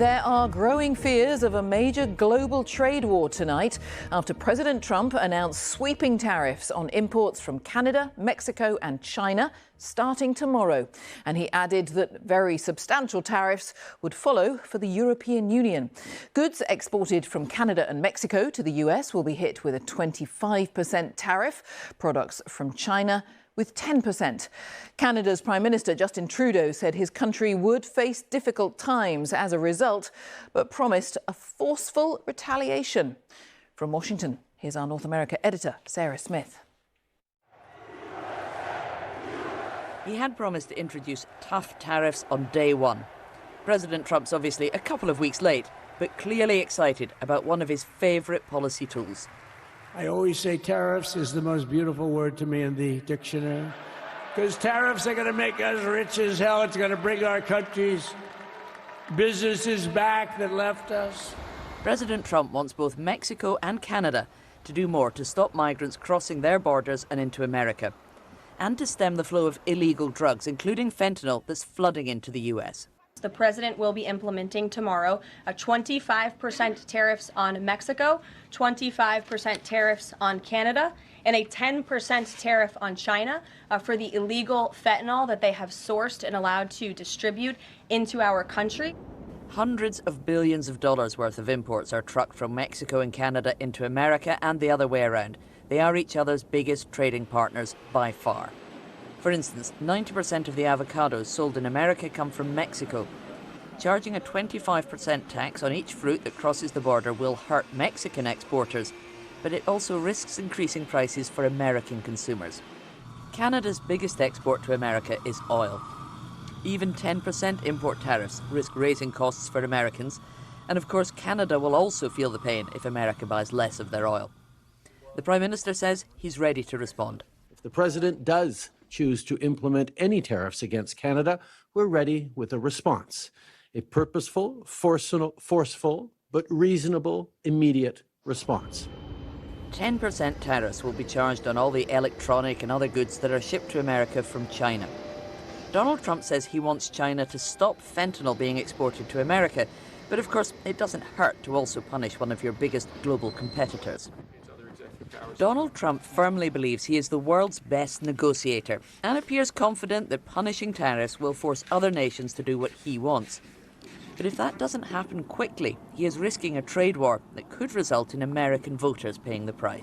There are growing fears of a major global trade war tonight after President Trump announced sweeping tariffs on imports from Canada, Mexico and China starting tomorrow. And he added that very substantial tariffs would follow for the European Union. Goods exported from Canada and Mexico to the US will be hit with a 25% tariff. Products from China with 10%. Canada's Prime Minister Justin Trudeau said his country would face difficult times as a result, but promised a forceful retaliation. From Washington, here's our North America editor, Sarah Smith. He had promised to introduce tough tariffs on day one. President Trump's obviously a couple of weeks late, but clearly excited about one of his favourite policy tools. I always say tariffs is the most beautiful word to me in the dictionary, because tariffs are going to make us rich as hell. It's going to bring our country's businesses back that left us. President Trump wants both Mexico and Canada to do more to stop migrants crossing their borders and into America, and to stem the flow of illegal drugs, including fentanyl, that's flooding into the US. The president will be implementing tomorrow a 25% tariffs on Mexico, 25% tariffs on Canada, and a 10% tariff on China for the illegal fentanyl that they have sourced and allowed to distribute into our country. Hundreds of billions of dollars worth of imports are trucked from Mexico and Canada into America and the other way around. They are each other's biggest trading partners by far. For instance, 90% of the avocados sold in America come from Mexico. Charging a 25% tax on each fruit that crosses the border will hurt Mexican exporters, but it also risks increasing prices for American consumers. Canada's biggest export to America is oil. Even 10% import tariffs risk raising costs for Americans, and of course Canada will also feel the pain if America buys less of their oil. The Prime Minister says he's ready to respond. If the President does choose to implement any tariffs against Canada, we're ready with a response. A purposeful, forceful, but reasonable, immediate response. 10% tariffs will be charged on all the electronic and other goods that are shipped to America from China. Donald Trump says he wants China to stop fentanyl being exported to America, but of course it doesn't hurt to also punish one of your biggest global competitors. Donald Trump firmly believes he is the world's best negotiator and appears confident that punishing tariffs will force other nations to do what he wants. But if that doesn't happen quickly, he is risking a trade war that could result in American voters paying the price.